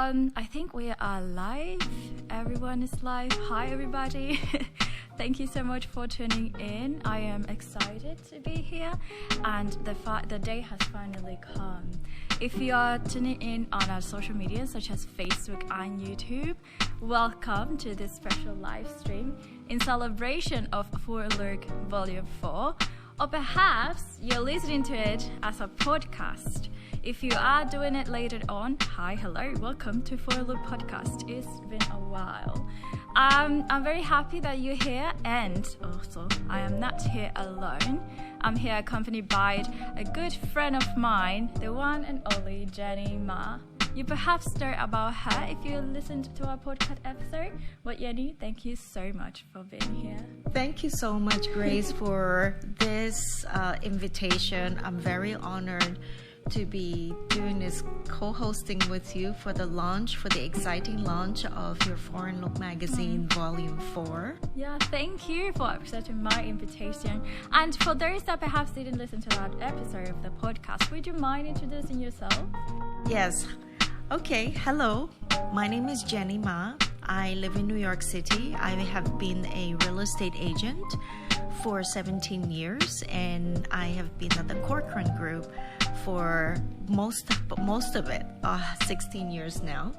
I think we are live. Everyone is live. Hi, everybody. Thank you so much for tuning in. I am excited to be here, and the day has finally come. If you are tuning in on our social media, such as Facebook and YouTube, welcome to this special live stream in celebration of Volume 4. Or perhaps you're listening to it as a podcast. If you are doing it later on, hi, hello, welcome to Volume Podcast. It's been a while. I'm very happy that you're here, and also I am not here alone. I'm here accompanied by a good friend of mine, the one and only Jennie Ma. You perhaps know about her if you listened to our podcast episode. But Jennie, thank you so much for being here. Thank you so much, Grace, for this invitation. I'm very honored to be doing this co-hosting with you for the exciting launch of your Foreign Look magazine, Volume 4. Yeah, thank you for accepting my invitation. And for those that perhaps didn't listen to that episode of the podcast, would you mind introducing yourself? Yes. Okay, hello. My name is Jennie Ma. I live in New York City. I have been a real estate agent for 17 years, and I have been at the Corcoran Group for most of it, 16 years now.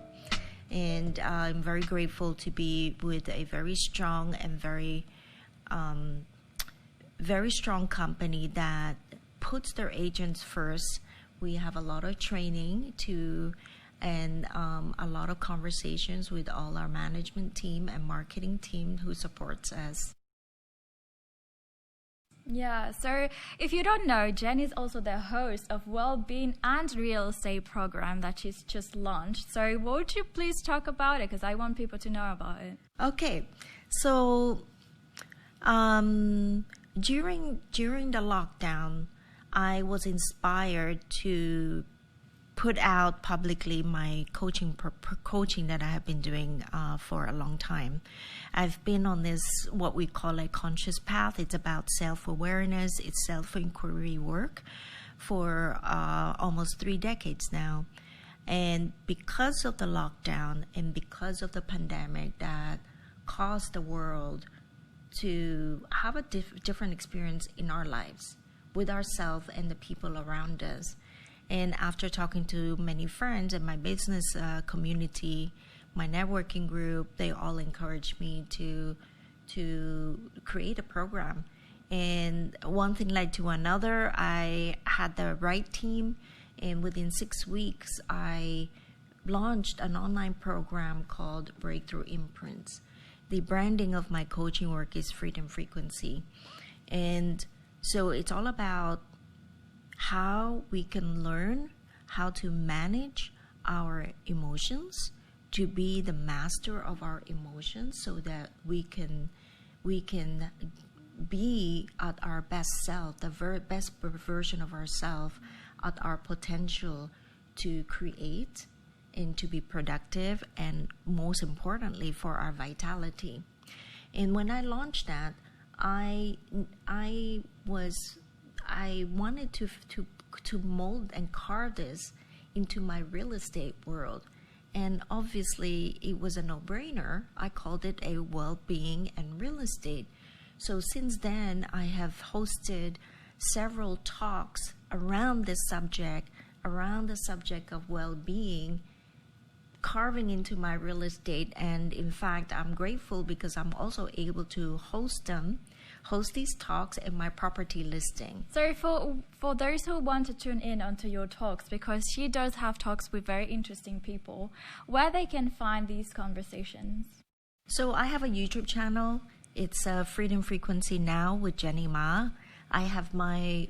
And I'm very grateful to be with a very strong and very strong company that puts their agents first. We have a lot of training and a lot of conversations with all our management team and marketing team who supports us. Yeah, so if you don't know, Jennie is also the host of Wellbeing and Real Estate program that she's just launched. So won't you please talk about it, because I want people to know about it. Okay, so during the lockdown, I was inspired to put out publicly my coaching that I have been doing for a long time. I've been on this, what we call a conscious path. It's about self-awareness, it's self-inquiry work for almost 3 decades now. And because of the lockdown and because of the pandemic that caused the world to have a different experience in our lives with ourselves and the people around us. And after talking to many friends in my business community, my networking group, they all encouraged me to create a program. And one thing led to another. I had the right team, and within 6 weeks, I launched an online program called Breakthrough Imprints. The branding of my coaching work is Freedom Frequency. And so it's all about how we can learn how to manage our emotions, to be the master of our emotions, so that we can be at our best self, the best version of ourselves, at our potential to create and to be productive, and most importantly for our vitality. And when I launched that, I wanted to mold and carve this into my real estate world. And obviously, it was a no-brainer. I called it a Wellbeing and Real Estate. So since then, I have hosted several talks around this subject, of well-being, carving into my real estate. And in fact, I'm grateful because I'm also able to host these talks in my property listing. So for those who want to tune in onto your talks, because she does have talks with very interesting people, where they can find these conversations? So I have a YouTube channel. It's Freedom Frequency Now with Jennie Ma. I have my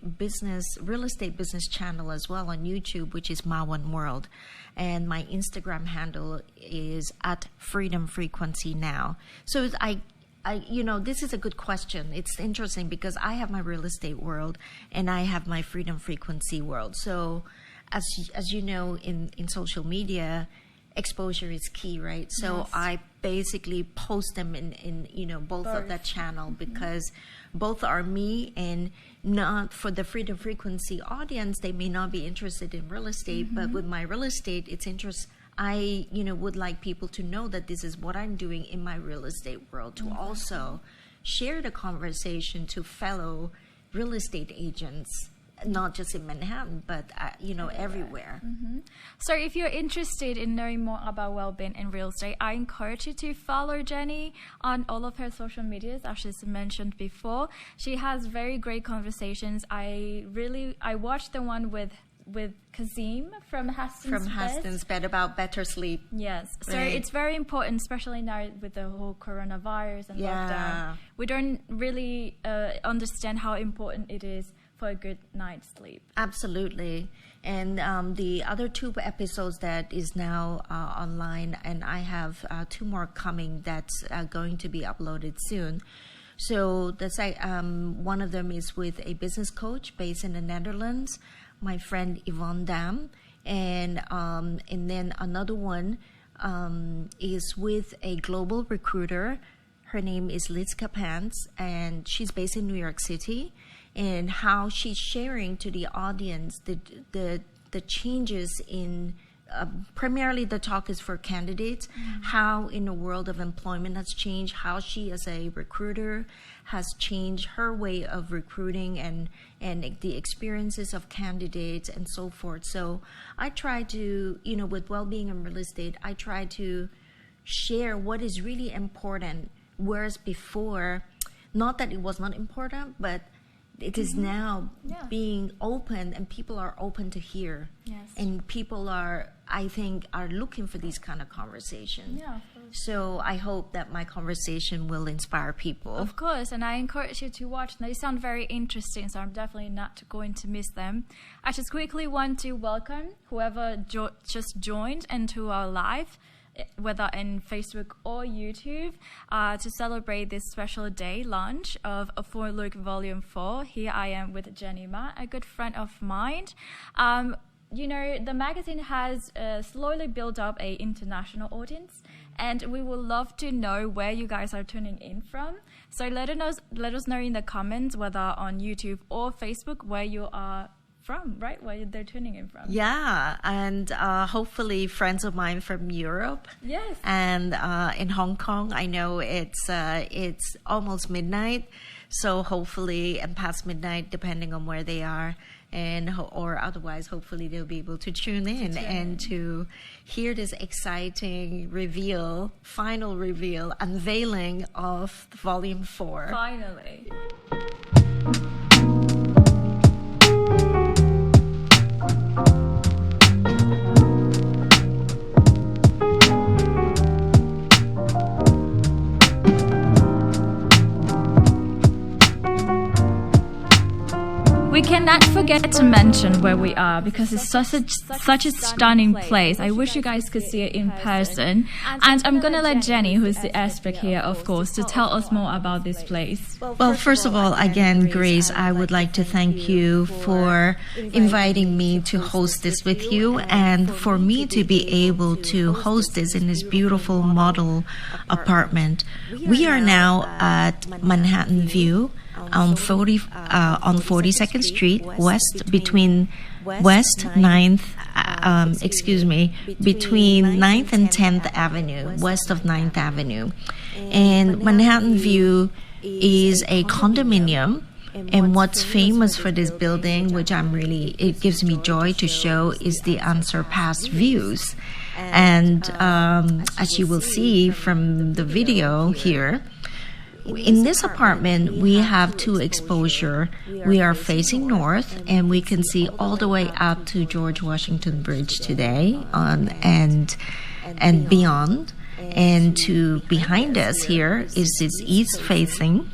real estate business channel as well on YouTube, which is Ma One World. And my Instagram handle is at Freedom Frequency Now. So this is a good question. It's interesting because I have my real estate world and I have my Freedom Frequency world. So as you know, in social media, exposure is key, right? So yes. I basically post them in both of that channel, because both are me, and not for the Freedom Frequency audience, they may not be interested in real estate, but with my real estate, it's interest. I, would like people to know that this is what I'm doing in my real estate world, to also share the conversation to fellow real estate agents, not just in Manhattan, but, everywhere. So if you're interested in knowing more about Wellbeing in real estate, I encourage you to follow Jennie on all of her social medias, as she's mentioned before. She has very great conversations. I watched the one with Kazim from Huston's Bed about better sleep. Yes. So it's very important, especially now with the whole coronavirus and lockdown. We don't really understand how important it is for a good night's sleep. Absolutely. And the other 2 episodes that is now online, and I have 2 more coming that's going to be uploaded soon. So one of them is with a business coach based in the Netherlands, my friend Yvonne Dam, and then another one is with a global recruiter. Her name is Liz Kapans, and she's based in New York City, and how she's sharing to the audience the changes in primarily the talk is for candidates, how in the world of employment has changed, how she as a recruiter has changed her way of recruiting and the experiences of candidates and so forth. So I try to, with Wellbeing and real estate, I try to share what is really important, whereas before, not that it was not important, but it is now being open, and people are open to hear. Yes. And people are looking for these kind of conversations. Yeah, of course. So I hope that my conversation will inspire people. Of course, and I encourage you to watch. They sound very interesting, so I'm definitely not going to miss them. I just quickly want to welcome whoever just joined into our live, whether in Facebook or YouTube, to celebrate this special day launch of A For Look Volume 4. Here I am with Jennie Ma, a good friend of mine. The magazine has slowly built up an international audience, and we would love to know where you guys are tuning in from. So let us know in the comments, whether on YouTube or Facebook, where you are from, right? Where they're tuning in from. Yeah, and hopefully friends of mine from Europe. Yes. And in Hong Kong, I know it's almost midnight, so hopefully, and past midnight, depending on where they are, or otherwise, hopefully they'll be able to tune in and to hear this exciting final reveal, unveiling of Volume 4. Finally. We cannot forget to mention where we are, because it's such a stunning place. I wish you guys could see it in person. And I'm going to let Jennie, who's the expert here, of course, to tell us more about this place. Well, first of all, again, Grace, I would like to thank you for inviting me to host this with you, and for me to be able to host this in this beautiful model apartment. We are now at Manhattan View on 42nd Street, between 9th and 10th Avenue, west of 9th Avenue. And Manhattan View is a condominium, and what's famous for this building, which it gives me joy to show, is the unsurpassed views. And as you will see from the video here, in this apartment, we have 2 exposure. We are facing north, and we can see all the way up to George Washington Bridge today, and beyond. And behind us here is this east facing,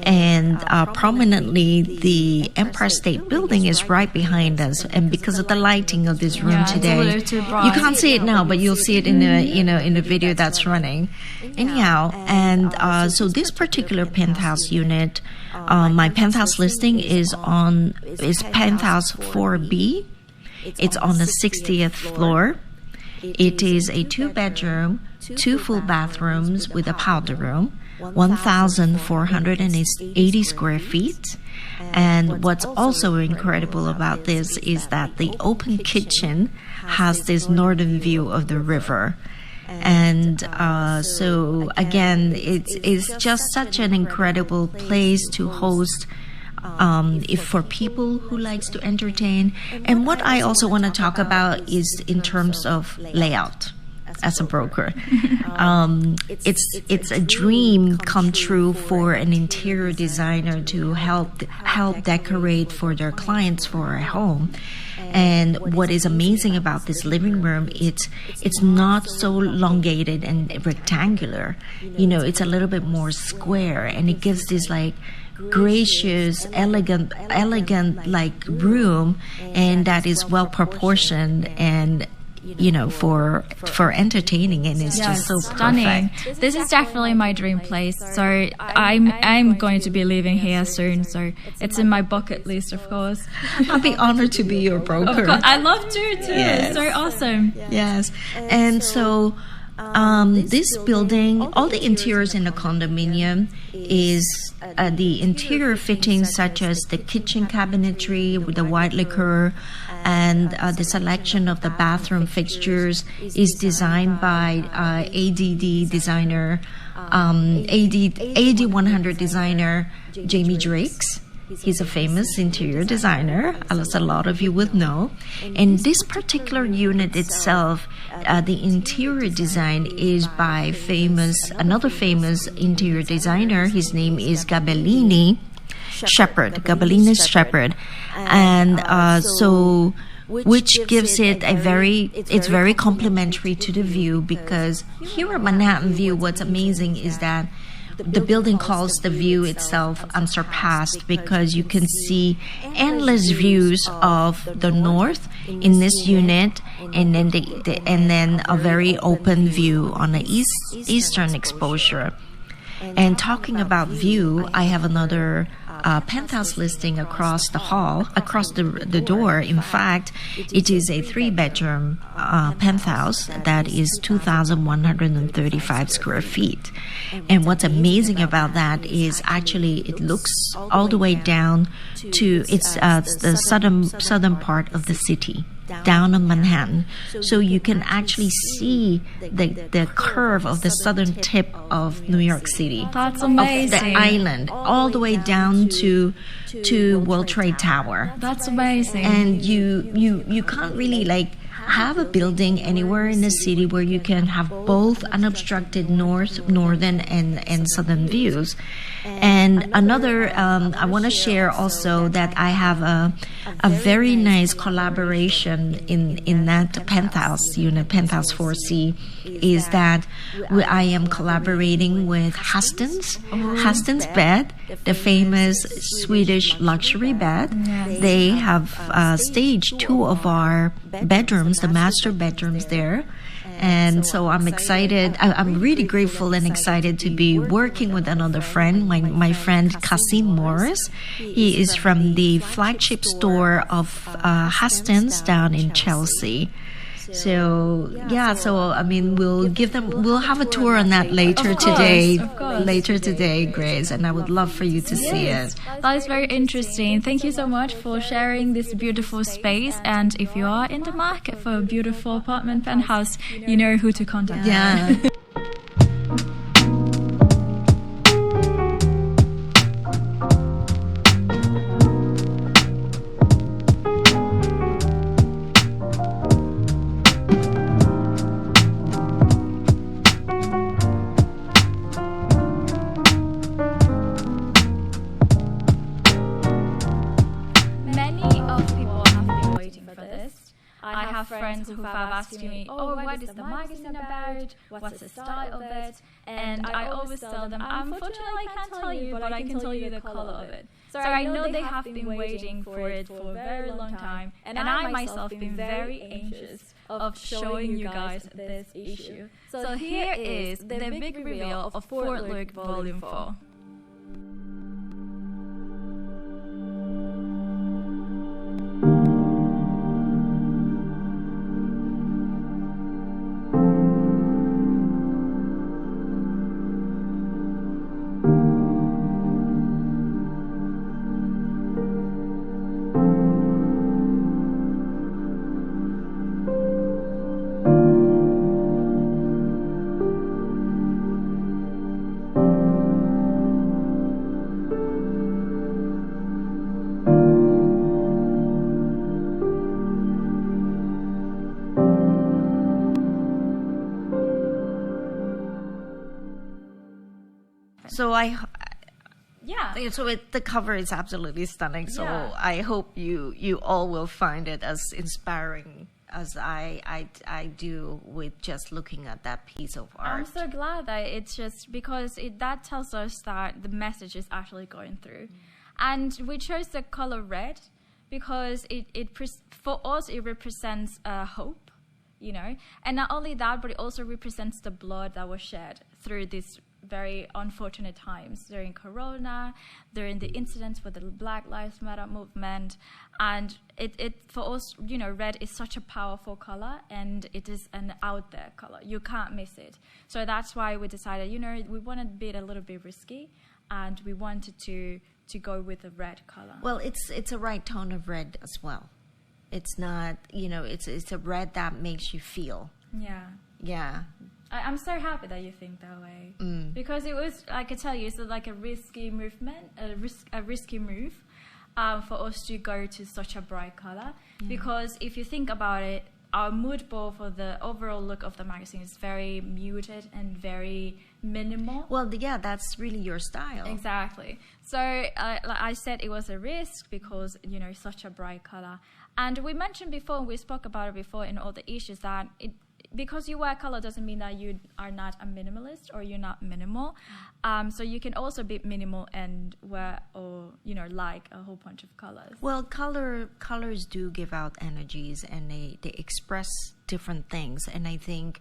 and prominently the Empire State Building is right behind us. And because of the lighting of this room today, you can't see it now, but you'll see it in the video that's running. Anyhow, and so this particular penthouse unit, my penthouse listing is penthouse 4B. It's on the 60th floor. It is a 2-bedroom, 2 full bathrooms with a powder room, 1,480 square feet. And what's also incredible about this is that the open kitchen has this northern view of the river. And so again, it's just such an incredible place to host if for people who likes to entertain. And what I also want to talk about is in terms of layout. As a broker, it's a dream come true for an interior designer to help decorate for their clients for a home. And what is amazing about this living room, it's not so elongated and rectangular. You know, it's a little bit more square, and it gives this like gracious, elegant like room, and that is well proportioned and for entertaining, and it's just so stunning. perfect. This is definitely my dream place. So I'm going to be living here soon. So it's in my bucket list, of course. I'll be honored to be your broker. Of course, I love to too. Yes. It's so awesome. Yes, and so this building, all the interiors in the condominium is the interior fittings such as the kitchen cabinetry with the white lacquer, and the selection of the bathroom fixtures is designed by ADD designer, AD100 designer Jamie Drakes. He's a famous interior designer, as a lot of you would know. And this particular unit itself, the interior design is by another famous interior designer. His name is Gabellini Shepherd. And which gives it it's very complementary to the view, because here at Manhattan View, what's amazing is that the building calls the view itself unsurpassed, because you can see endless views of the north in this unit, and then a very open view on the eastern exposure. And talking about view, I have another penthouse listing across the door. In fact, it is a 3-bedroom penthouse that is 2,135 square feet. And what's amazing about that is actually it looks all the way down to the southern part of the city, down on Manhattan. So you can actually see the curve of the southern tip of New York City. That's amazing. Of the island, all the way down to World Trade Tower. That's amazing. And you can't really have a building anywhere in the city where you can have both unobstructed northern and southern views. And another, I want to share also that I have a very nice collaboration in that penthouse unit, Penthouse 4C, is that I am collaborating with Hastings Bed, the famous Swedish luxury bed. Yes. They have staged 2 of our bedrooms, the master bedrooms there. And so I'm excited. I'm really grateful and excited to be working with another friend, my friend Kasim Morris. He is from the flagship store of Hastings down in Chelsea. So I mean, we'll have a tour on that later today, Grace, and I would love for you to see it. That is very interesting. Thank you so much for sharing this beautiful space. And if you are in the market for a beautiful apartment penthouse, you know who to contact. Yeah. I have friends who have asked me, what is the magazine about? What's the style of it? And I always tell them, unfortunately I can't tell you, but I can tell you the color of it. So I know they have been waiting for it for a very long time, and I myself been very anxious of showing you guys this issue. So here is the big reveal of Fort Look Volume 4. happen. So Yeah. So the cover is absolutely stunning. So Yeah. I hope you all will find it as inspiring as I do with just looking at that piece of art. I'm so glad that it's just because that tells us that the message is actually going through. And we chose the color red because for us it represents hope, you know. And not only that, but it also represents the blood that was shed through these very unfortunate times during Corona, during the incidents with the Black Lives Matter movement. And it for us, you know, red is such a powerful color, and it is an out there color. You can't miss it. So that's why we decided, you know, we wanted to be a little bit risky, and we wanted to go with a red color. Well, it's a right tone of red as well. It's not, you know, it's a red that makes you feel. Yeah. Yeah. I'm so happy that you think that way, because it was, I could tell you, it's like a risky movement, a risky move for us to go to such a bright color. Because if you think about it, our mood board for the overall look of the magazine is very muted and very minimal. Well, yeah, that's really your style. Exactly. So like I said, it was a risk because, you know, such a bright color. And we mentioned before, we spoke about it before in all the issues, that because you wear color doesn't mean that you are not a minimalist or you're not minimal. So you can also be minimal and wear, or, you know, like a whole bunch of colors. Well, colors do give out energies, and they express different things. And I think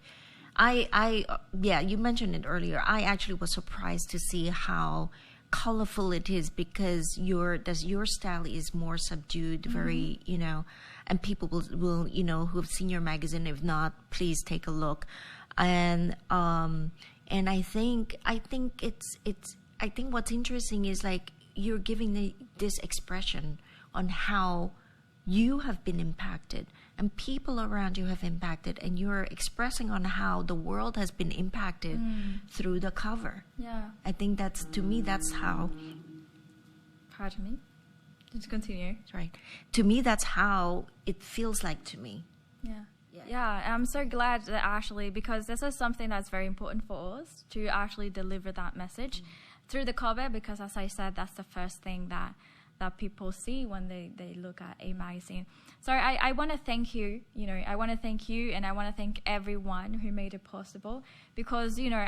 yeah, you mentioned it earlier. I actually was surprised to see how colorful it is, because your style is more subdued, very, you know, and people will you know, who have seen your magazine, if not, please take a look. And I think what's interesting is, like, you're giving this expression on how you have been impacted and people around you have impacted, and you're expressing on how the world has been impacted through the cover. Yeah. I think to me that's how. Pardon me? Just continue. Right. To me, that's how it feels like to me. Yeah, I'm so glad that actually, because this is something that's very important for us to actually deliver that message through the cover, because as I said, that's the first thing that people see when they look at a magazine. So I want to thank you, you know, I want to thank you, and I want to thank everyone who made it possible, because, you know,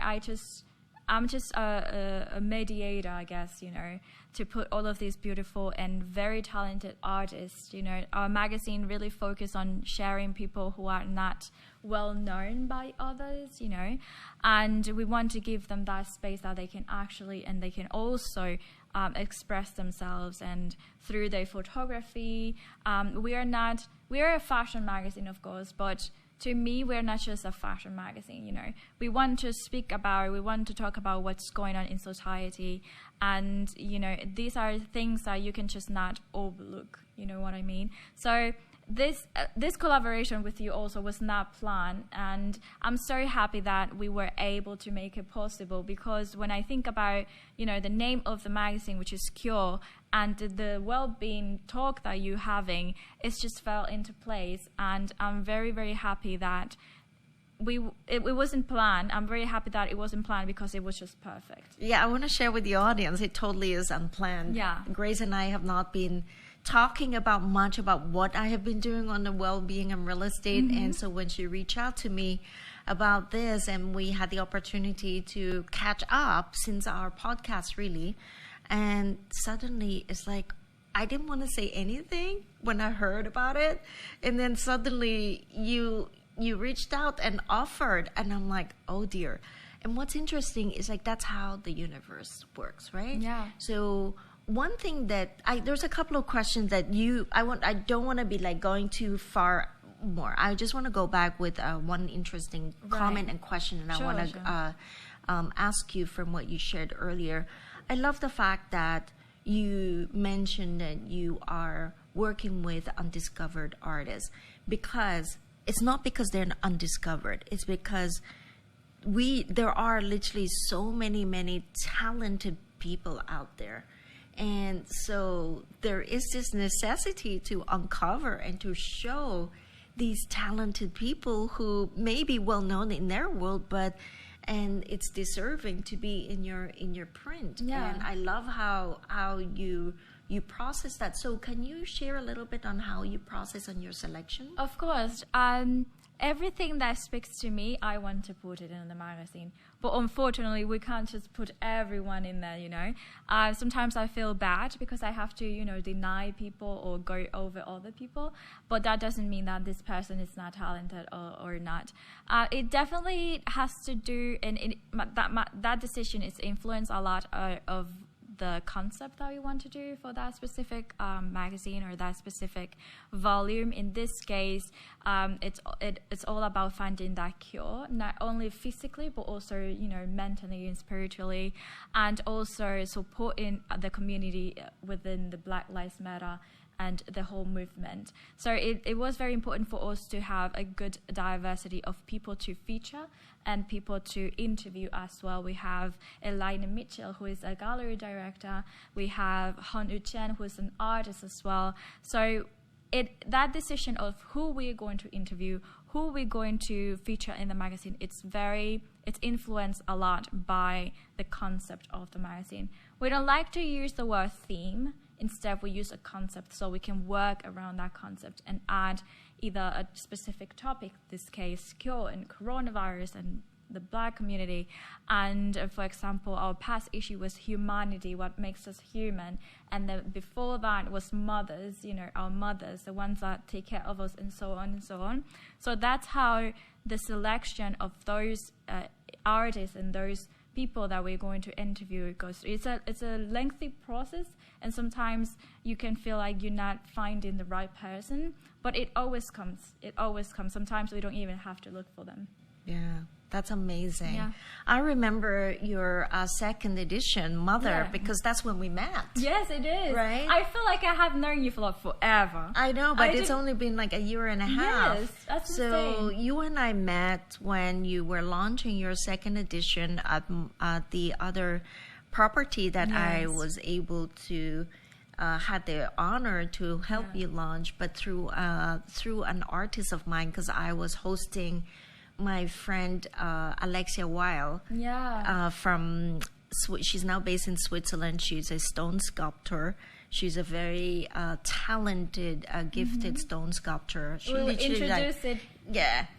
I'm just a mediator, I guess, you know, to put all of these beautiful and very talented artists, you know. Our magazine really focus on sharing people who are not well known by others, you know, and we want to give them that space that they can actually, and they can also express themselves, and through their photography. We are a fashion magazine, of course, but to me, we're not just a fashion magazine, you know. We want to speak about, we want to talk about what's going on in society. And, you know, these are things that you can just not overlook, you know what I mean? So this collaboration with you also was not planned. And I'm so happy that we were able to make it possible, because when I think about, you know, the name of the magazine, which is Cure, and the well-being talk that you're having, it just fell into place. And I'm very, very happy that it wasn't planned. I'm very happy that it wasn't planned, because it was just perfect. Yeah, I want to share with the audience, it totally is unplanned. Yeah. Grace and I have not been talking much about what I have been doing on the well-being and real estate. And so when she reached out to me about this, and we had the opportunity to catch up since our podcast, really, and suddenly it's like, I didn't want to say anything when I heard about it, and then suddenly you reached out and offered, and I'm like, oh dear. And what's interesting is, like, that's how the universe works, right? Yeah. So one thing that there's a couple of questions that I don't want to be like going too far more. I just want to go back with one interesting comment and question, and I want to ask you from what you shared earlier. I love the fact that you mentioned that you are working with undiscovered artists, because it's not because they're undiscovered. It's because there are literally so many talented people out there. And so there is this necessity to uncover and to show these talented people who may be well known in their world, but and it's deserving to be in your print. Yeah. And I love how you process that. So can you share a little bit on how you process on your selection? Of course. Everything that speaks to me, I want to put it in the magazine. But unfortunately, we can't just put everyone in there, you know. Sometimes I feel bad because I have to, you know, deny people or go over other people. But that doesn't mean that this person is not talented or not. It definitely has to do, and that decision is influenced a lot of the concept that we want to do for that specific magazine or that specific volume. In this case, it's all about finding that cure, not only physically but also, you know, mentally and spiritually, and also supporting the community within the Black Lives Matter and the whole movement. So it was very important for us to have a good diversity of people to feature and people to interview as well. We have Elina Mitchell, who is a gallery director. We have Han Chen, who is an artist as well. So that decision of who we're going to interview, who we're going to feature in the magazine, it's influenced a lot by the concept of the magazine. We don't like to use the word theme. Instead, we use a concept so we can work around that concept and add either a specific topic, this case, cure and coronavirus and the Black community. And for example, our past issue was humanity, what makes us human. And then before that was mothers, you know, our mothers, the ones that take care of us, and so on and so on. So that's how the selection of those artists and those people that we're going to interview goes through. It's a lengthy process, and sometimes you can feel like you're not finding the right person, but it always comes. Sometimes we don't even have to look for them. Yeah, that's amazing. Yeah. I remember your second edition, Mother, because that's when we met. Yes, it is. Right? I feel like I have known you for like forever. I know, but it's only been like a year and a half. Yes, that's so insane. you and I met when you were launching your second edition at the other property that I was able to had the honor to help you launch, but through an artist of mine, because I was hosting my friend Alexia Weil she's now based in Switzerland. She's a stone sculptor. She's a very talented, gifted stone sculptor. She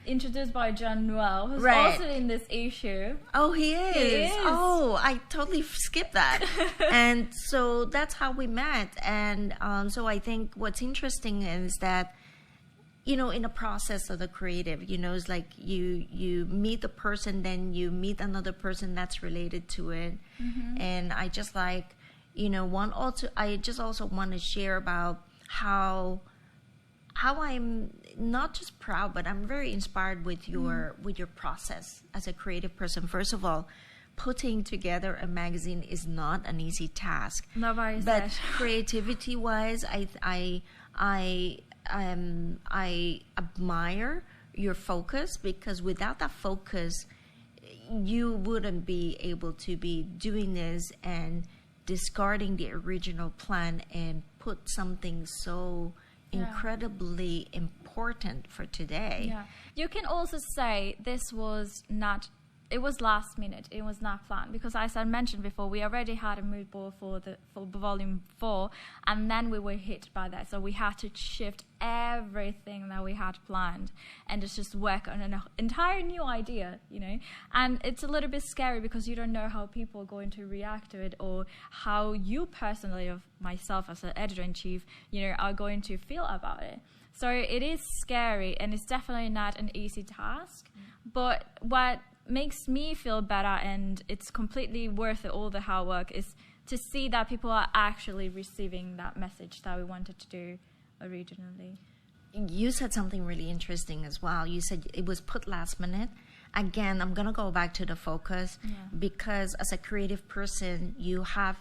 Introduced by John Noel, who's also in this issue. Oh, he is. Oh, I totally skipped that. And so that's how we met. And so I think what's interesting is that, you know, in the process of the creative, you know, it's like you meet the person, then you meet another person that's related to it. And I just like, you know, I just also want to share about how I'm not just proud, but I'm very inspired with your process as a creative person. First of all, putting together a magazine is not an easy task. Nobody but said. Creativity-wise, I admire your focus, because without that focus, you wouldn't be able to be doing this and discarding the original plan and put something so incredibly important for today. Yeah. You can also say this was not, it was last minute, it was not planned, because as I mentioned before, we already had a mood board for Volume 4, and then we were hit by that, so we had to shift everything that we had planned and just work on an entire new idea, you know. And it's a little bit scary because you don't know how people are going to react to it, or how you personally, of myself as an editor-in-chief, you know, are going to feel about it. So it is scary, and it's definitely not an easy task. But what makes me feel better, and it's completely worth it, all the hard work, is to see that people are actually receiving that message that we wanted to do originally. You said something really interesting as well. You said it was put last minute. Again, I'm going to go back to the focus, because as a creative person, you have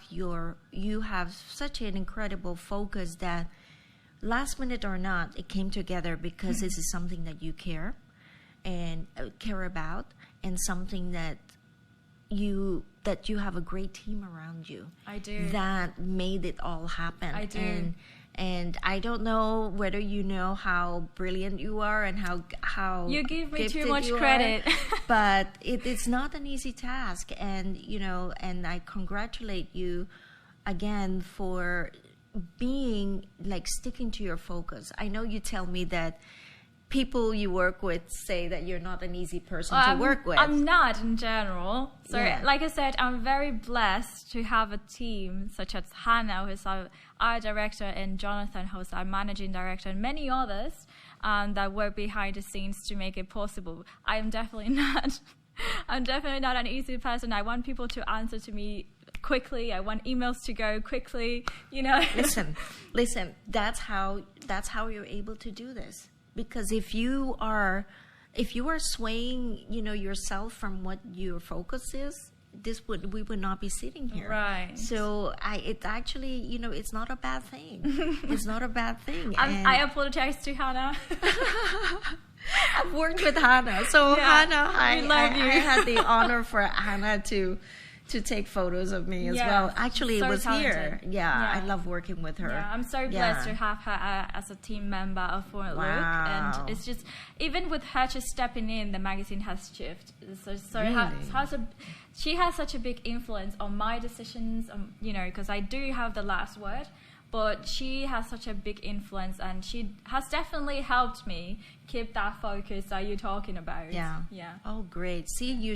such an incredible focus that last minute or not, it came together because this is something that you care about, and something that you have a great team around you. I do. That made it all happen. I do. And I don't know whether you know how brilliant you are and how You give me too gifted much you credit. but it's not an easy task. And and I congratulate you again for being like sticking to your focus. I know you tell me that people you work with say that you're not an easy person to work with. I'm not in general. So Yeah. like I said, I'm very blessed to have a team such as Hannah, who's our art director, and Jonathan, who's our managing director, and many others that work behind the scenes to make it possible. I'm definitely not an easy person. I want people to answer to me quickly. I want emails to go quickly, Listen, that's how you're able to do this. Because if you are swaying, yourself from what your focus is, we would not be sitting here. Right. So it's actually, it's not a bad thing. It's not a bad thing. I apologize to Hannah. I've worked with Hannah. So Yeah, Hannah, we love you. I had the honor for Hannah to take photos of me as Yeah, well. Actually, so it was here. talented. Yeah, Yeah. I love working with her. Yeah, I'm so blessed to have her as a team member of Forward Look. Wow. And it's just, even with her just stepping in, the magazine has shifted. So Really? she has such a big influence on my decisions, because I do have the last word. But she has such a big influence, and she has definitely helped me keep that focus that you're talking about. Yeah. Yeah. Oh, great. See, you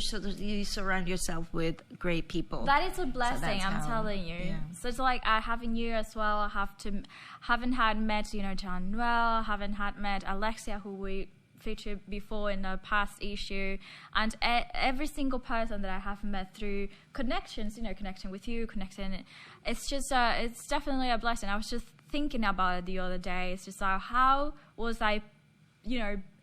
surround yourself with great people. That is a blessing, that's I'm how- telling you. yeah. So it's like having you as well. I haven't had met, John Well, haven't had met Alexia, who we featured before in the past issue, and every single person that I have met through connections, connecting with you, it's just it's definitely a blessing. I was just thinking about it the other day. It's just how was I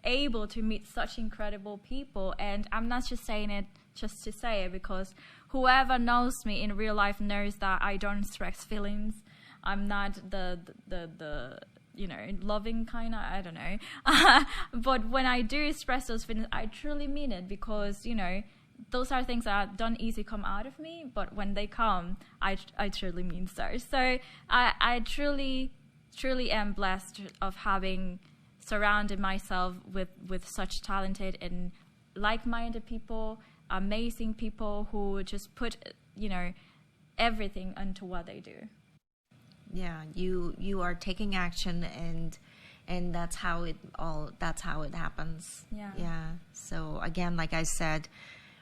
able to meet such incredible people? And I'm not just saying it just to say it, because whoever knows me in real life knows that I don't express feelings. I'm not the loving kind of, I don't know. But when I do express those feelings, I truly mean it, because, those are things that don't easily come out of me, but when they come, I truly mean so. So I truly am blessed of having surrounded myself with such talented and like-minded people, amazing people who just put, everything into what they do. Yeah, you are taking action, and that's how it happens. Yeah. So again, like I said,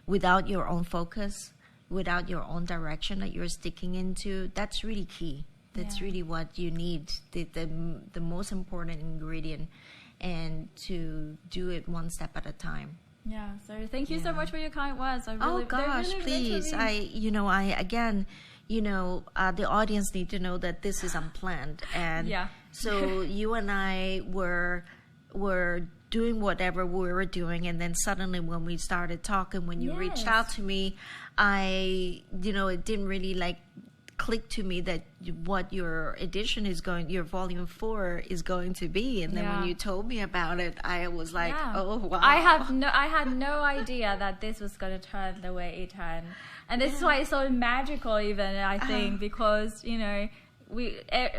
without your own focus, without your own direction that you're sticking into, that's really key. That's really what you need, the most important ingredient, and to do it one step at a time. Yeah, so thank you so much for your kind words. Oh gosh, please. The audience need to know that this is unplanned, and so you and I were doing whatever we were doing, and then suddenly when we started talking, when you reached out to me, it didn't really click to me that what your edition is your volume 4 is going to be, and then when you told me about it, I was like, oh wow. I had no idea that this was going to turn the way it turned. And this is why it's so magical, even, I think, because,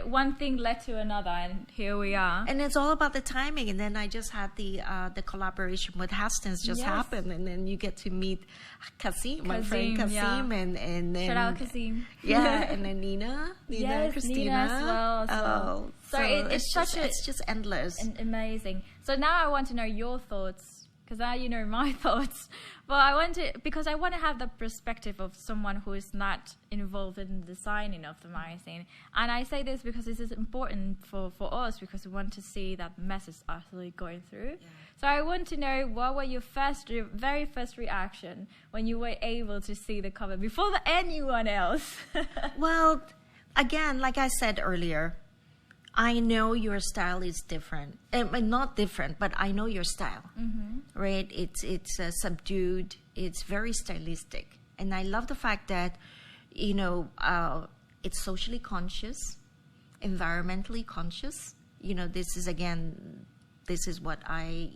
one thing led to another, and here we are. And it's all about the timing. And then I just had the collaboration with Hastings just happen, and then you get to meet my friend Kasim, and then shout out Kasim. Yeah, and then Nina, Christina Nina as well. So it's just endless and amazing. So now I want to know your thoughts, because now you know my thoughts. But because I want to have the perspective of someone who is not involved in the designing of the magazine. And I say this because this is important for us, because we want to see that message actually going through. Yeah. So I want to know, what were your very first reaction when you were able to see the cover before anyone else? Well, again, like I said earlier, I know your style is different. Not different, but I know your style, right? It's subdued. It's very stylistic. And I love the fact that, it's socially conscious, environmentally conscious. This is what I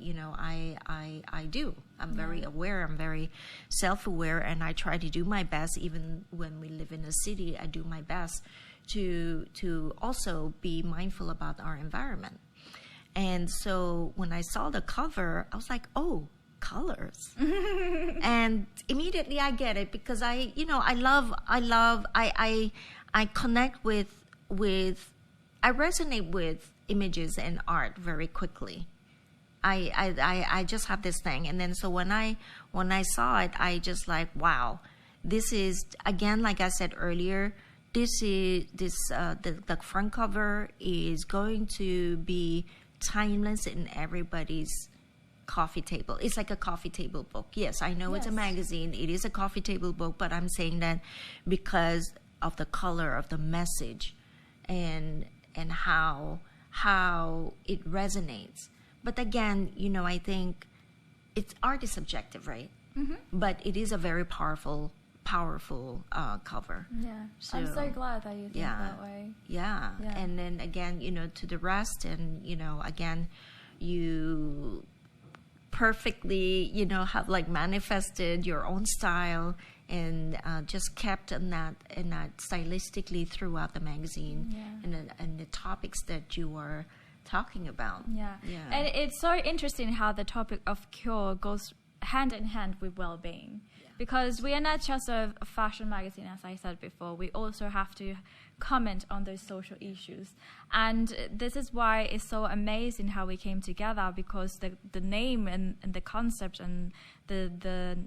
do. I'm very aware. I'm very self-aware, and I try to do my best. Even when we live in a city, I do my best to also be mindful about our environment. And so when I saw the cover, I was like, oh, colors. And immediately I get it, because I connect with, I resonate with images and art very quickly. I just have this thing. And then so when I saw it, I just like, wow, this is, again, like I said earlier, the front cover is going to be timeless in everybody's coffee table. It's like a coffee table book. Yes, I know. Yes. It's a magazine. It is a coffee table book, but I'm saying that because of the color of the message and how it resonates. But again, I think art is subjective, right? Mm-hmm. But it is a very powerful cover. Yeah. So, I'm so glad that you think that way. Yeah. And then again, to the rest, and again, you perfectly, have like manifested your own style and just kept in that stylistically throughout the magazine, and the topics that you were talking about. Yeah. And it's so interesting how the topic of cure goes hand in hand with well-being. Because we are not just a fashion magazine, as I said before. We also have to comment on those social issues. And this is why it's so amazing how we came together, because the name and the concept and the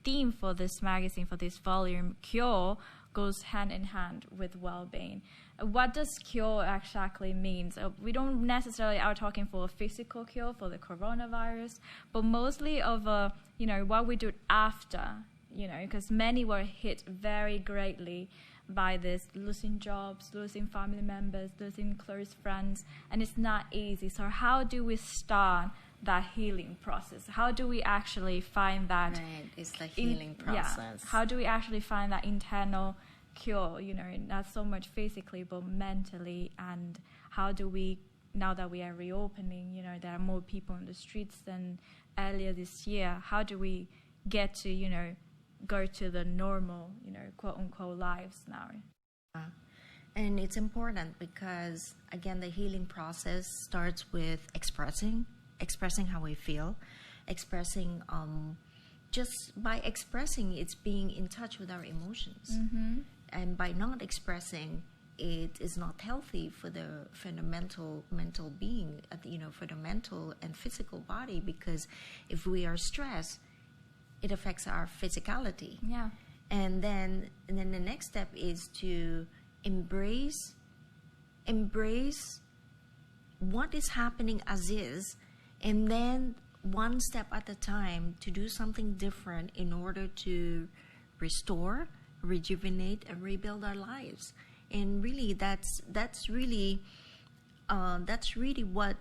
theme for this magazine, for this volume, cure, goes hand in hand with well-being. What does cure exactly mean? So we don't necessarily are talking for a physical cure for the coronavirus, but mostly of what we do after, because many were hit very greatly by this, losing jobs, losing family members, losing close friends, and it's not easy. So how do we start that healing process? How do we actually find that? Right, it's the healing process. Yeah, how do we actually find that internal cure, not so much physically but mentally? And how do we, now that we are reopening, there are more people on the streets than earlier this year, how do we get to go to the normal quote unquote lives now? And it's important because, again, the healing process starts with expressing how we feel, expressing just by expressing, it's being in touch with our emotions. Mm-hmm. And by not expressing, it is not healthy for the mental being, for the mental and physical body, because if we are stressed, it affects our physicality. Yeah. And then the next step is to embrace what is happening as is, and then one step at a time to do something different in order to restore, rejuvenate, and rebuild our lives. And really, that's really what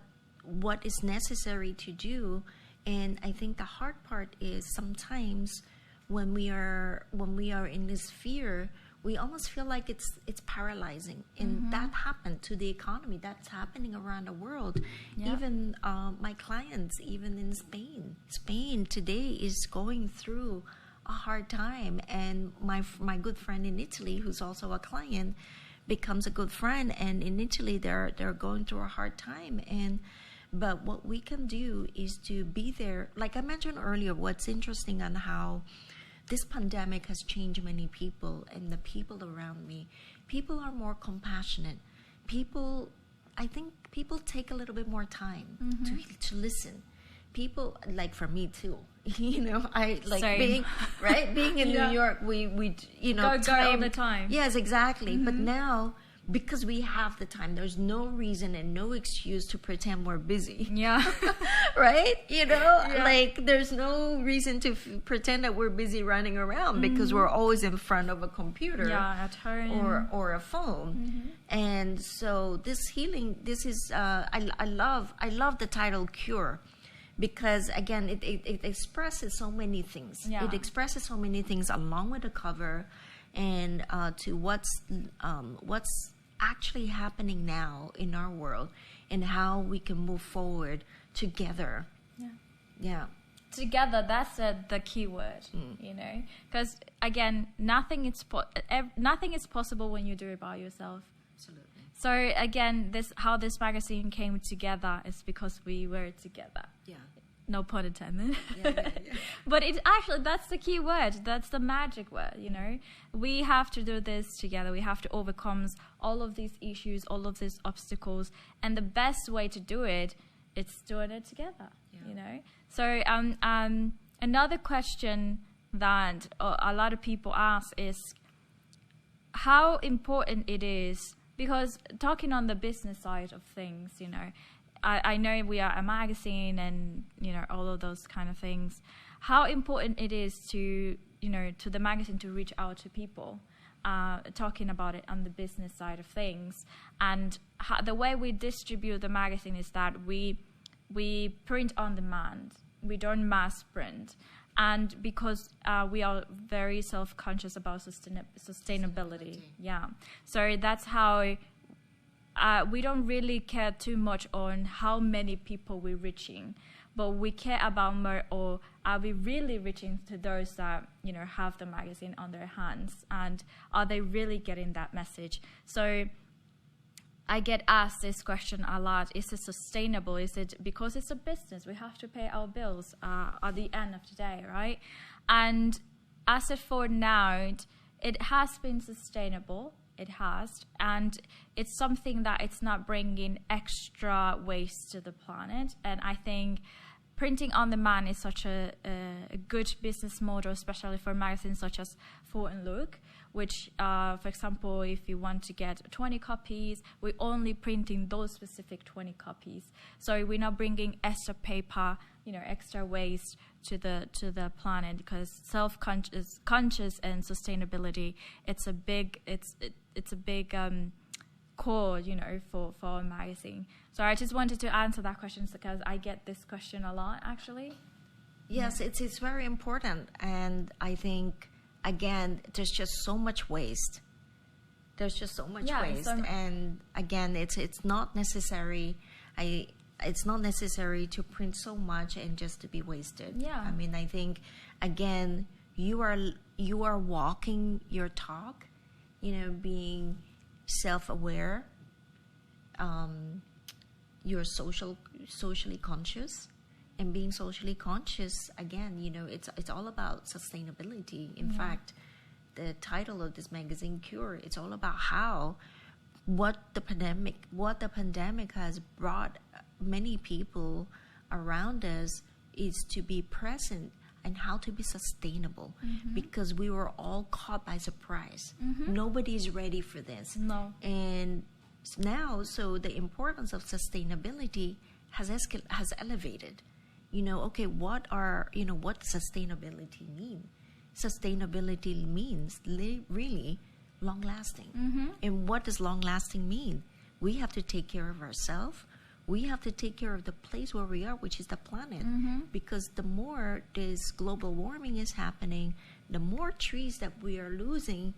is necessary to do. And I think the hard part is sometimes when we are in this fear, we almost feel like it's paralyzing. And mm-hmm. that happened to the economy. That's happening around the world. Yeah. Even my clients, even in Spain today is going through a hard time. And my good friend in Italy, who's also a client, becomes a good friend. And in Italy, they're going through a hard time. But what we can do is to be there. Like I mentioned earlier, what's interesting on how this pandemic has changed many people, and the people around me. People are more compassionate. I think people take a little bit more time mm-hmm. to listen. People, like for me too, I like Same. being in yeah. New York, we go all the time. Yes, exactly. Mm-hmm. But now, because we have the time, there's no reason and no excuse to pretend we're busy. Yeah. Right? Yeah. Like there's no reason to pretend that we're busy running around mm-hmm. because we're always in front of a computer. Yeah, at home. Or a phone. Mm-hmm. And so this healing, this is, I love the title Cure, because again, it expresses so many things. Yeah. It expresses so many things along with the cover, and to what's actually happening now in our world, and how we can move forward together. Yeah. Yeah. together, that's the key word, you know, because again, nothing is possible when you do it by yourself. Absolutely. So again, how this magazine came together is because we were together. Yeah. No pun intended. Yeah. But it actually, that's the key word. That's the magic word, you know. We have to do this together. We have to overcome all of these issues, all of these obstacles. And the best way to do it is doing it together, you know. So another question that a lot of people ask is how important it is, because talking on the business side of things, you know, I know we are a magazine and, you know, all of those kind of things. How important it is to, you know, to the magazine to reach out to people, talking about it on the business side of things. And the way we distribute the magazine is that we print on demand. We don't mass print. And because we are very self-conscious about sustainability. Yeah. So that's how... we don't really care too much on how many people we're reaching, but we care about more, or are we really reaching to those that, you know, have the magazine on their hands, and are they really getting that message? So I get asked this question a lot. Is it sustainable? Is it because it's a business? We have to pay our bills at the end of the day, right? And as of for now, it has been sustainable. It has, and it's something that it's not bringing extra waste to the planet. And I think printing on demand is such a good business model, especially for magazines such as Fort and Look, which, for example, if you want to get 20 copies, we're only printing those specific 20 copies. So we're not bringing extra paper, you know, extra waste to the planet, because conscious and sustainability, it's a big core, you know, for our magazine. So I just wanted to answer that question because I get this question a lot, actually. Yes, it's very important, and I think again, there's just so much waste. There's just so much waste, and again, it's not necessary. It's not necessary to print so much and just to be wasted. Yeah. I mean, I think again, you are walking your talk, you know, being self-aware. You're socially conscious, and being socially conscious, again, you know, it's all about sustainability. In fact, the title of this magazine, Cure, it's all about what the pandemic has brought many people around us is to be present and how to be sustainable, because we were all caught by surprise. Nobody's ready for this. No. And now, so the importance of sustainability has elevated. You know, okay, what does sustainability mean? Sustainability means really long-lasting. And what does long-lasting mean? We have to take care of ourselves. We have to take care of the place where we are, which is the planet. Because the more this global warming is happening, the more trees that we are losing,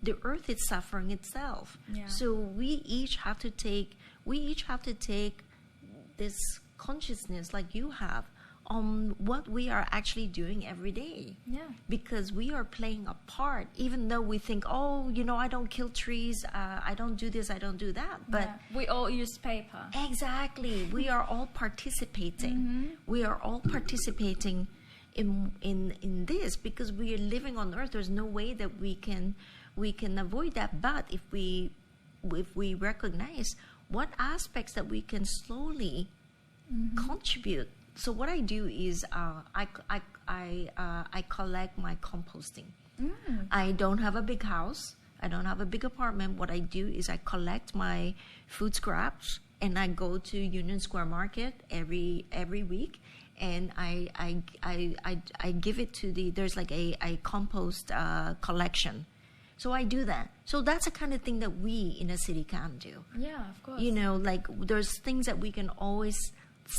the earth is suffering itself. Yeah. So we each have to take this consciousness, like you have, on what we are actually doing every day. Yeah. Because we are playing a part, even though we think, oh, you know, I don't kill trees, I don't do this, I don't do that. But we all use paper. Exactly. We are all participating. We are all participating in this, because we are living on Earth. There's no way that we can avoid that. But if we recognize what aspects that we can slowly contribute. So what I do is I collect my composting. I don't have a big house. I don't have a big apartment. What I do is I collect my food scraps, and I go to Union Square Market every week, and I give it to there's like a compost collection. So I do that. So that's the kind of thing that we in a city can do. Yeah, of course. You know, like there's things that we can always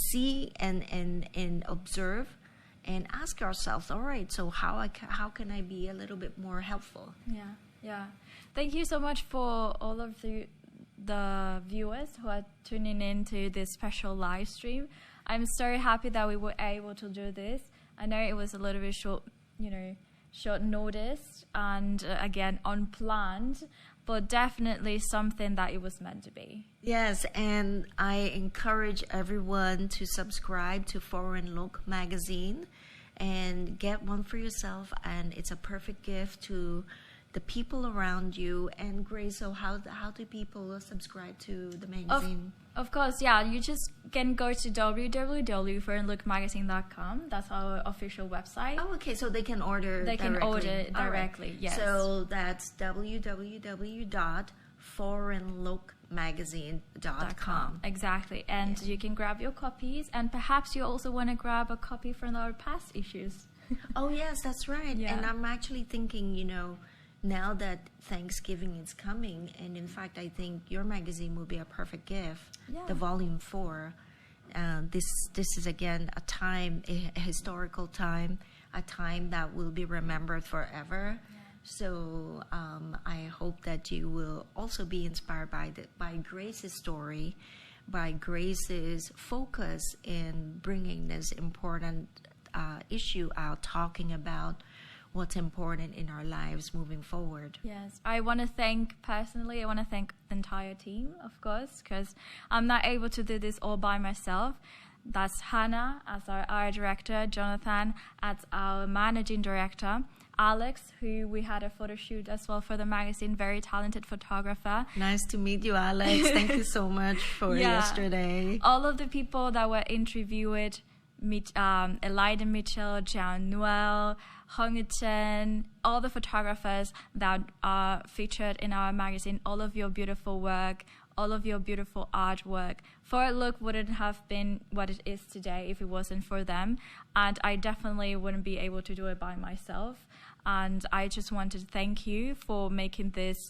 see and observe, and ask ourselves, all right, so how can I be a little bit more helpful? Yeah. Thank you so much for all of the viewers who are tuning in to this special live stream. I'm so happy that we were able to do this. I know it was a little bit short, short notice and again unplanned, but definitely something that it was meant to be. Yes, and I encourage everyone to subscribe to Foreign Look magazine and get one for yourself, and it's a perfect gift to the people around you. And Grace, so how do people subscribe to the magazine? Of course, yeah. You just can go to www.foreignlookmagazine.com. That's our official website. Oh, okay. So they can order They directly. can order directly, Right. yes. So that's www.foreignlookmagazine.com. Exactly. And you can grab your copies, and perhaps you also want to grab a copy from our past issues. Oh, yes, that's right. Yeah. And I'm actually thinking, now that Thanksgiving is coming, and in fact, I think your magazine will be a perfect gift. Yeah. The Volume 4. This is again a historical time, a time that will be remembered forever. Yeah. So I hope that you will also be inspired by Grace's story, by Grace's focus in bringing this important issue out, talking about what's important in our lives moving forward. Yes, I want to thank the entire team, of course, because I'm not able to do this all by myself. That's Hannah as our art director, Jonathan as our managing director, Alex, who we had a photo shoot as well for the magazine, very talented photographer. Nice to meet you, Alex. Thank you so much for yesterday. All of the people that were interviewed, Elida Mitchell, Jian Noel, Hong Chen, all the photographers that are featured in our magazine, all of your beautiful work, all of your beautiful artwork. Forward Look wouldn't have been what it is today if it wasn't for them, and I definitely wouldn't be able to do it by myself. And I just wanted to thank you for making this,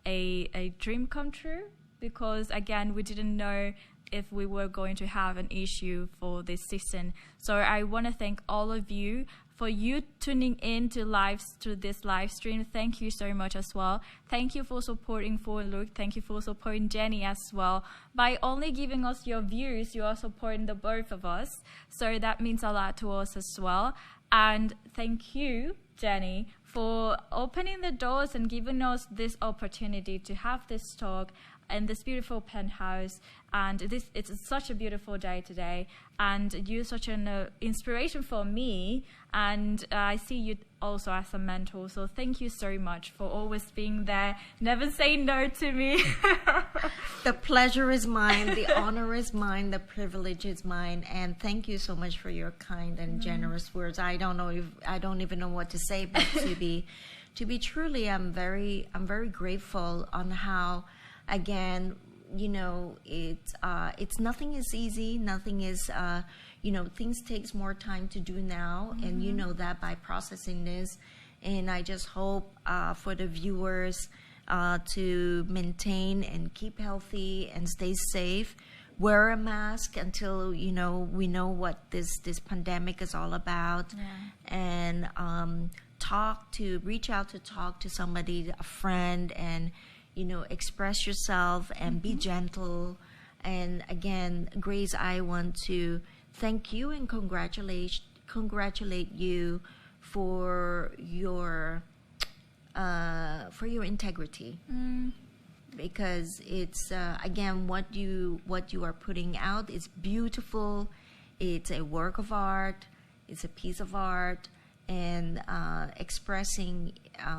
a dream come true, because again, we didn't know if we were going to have an issue for this season. So I want to thank all of you for you tuning in to this live stream. Thank you so much as well. Thank you for supporting Forward Look. Thank you for supporting Jennie as well. By only giving us your views, you are supporting the both of us. So that means a lot to us as well. And thank you, Jennie, for opening the doors and giving us this opportunity to have this talk in this beautiful penthouse. And it's such a beautiful day today, and you're such an inspiration for me, and I see you also as a mentor. So thank you so much for always being there, never saying no to me. The pleasure is mine, the honor is mine, the privilege is mine, and thank you so much for your kind and generous words. I don't even know what to say, but to be truly, I'm very grateful on how, again, it's nothing is easy. Nothing is, things takes more time to do now, and you know that by processing this. And I just hope for the viewers to maintain and keep healthy and stay safe. Wear a mask until we know what this pandemic is all about, and reach out to talk to somebody, a friend, and express yourself and be gentle. And again, Grace, I want to thank you and congratulate you for your integrity, because it's again, what you are putting out is beautiful. It's a work of art. It's a piece of art, and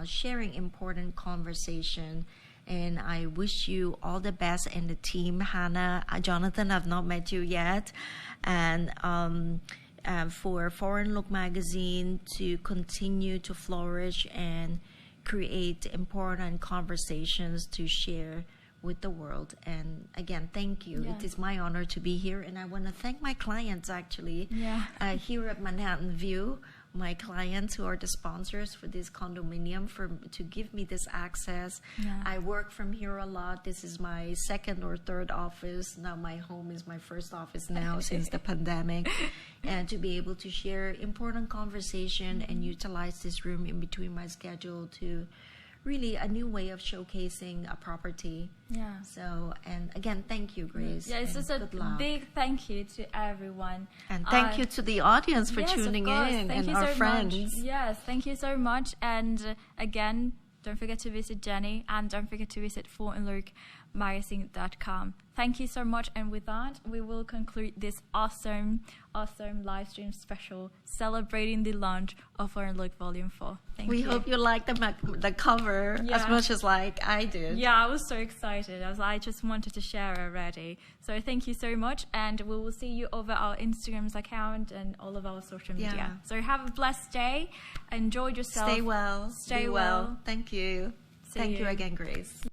sharing important conversation. And I wish you all the best, and the team, Hannah, Jonathan, I've not met you yet. And for Foreign Look magazine to continue to flourish and create important conversations to share with the world. And again, thank you. Yeah. It is my honor to be here. And I want to thank my clients, actually, here at Manhattan View. My clients who are the sponsors for this condominium to give me this access. I work from here a lot. This is my second or third office. Now my home is my first office now since the pandemic. And to be able to share important conversation and utilize this room in between my schedule to really a new way of showcasing a property. Yeah. So, and again, thank you, Grace. Yeah, it's just a big thank you to everyone. And thank you to the audience for yes, tuning in, thank and you our so friends. Much. Yes, thank you so much. And again, don't forget to visit Jennie, and don't forget to visit fortandluke.magazine.com. Thank you so much. And with that, we will conclude this awesome live stream special celebrating the launch of Fort & Luke Volume 4. Thank you. We hope you liked the cover as much as like I did. Yeah, I was so excited. I just wanted to share already. So thank you so much. And we will see you over our Instagram's account and all of our social media. Yeah. So have a blessed day. Enjoy yourself. Stay well. Stay Be well. Thank you. Thank you again, Grace.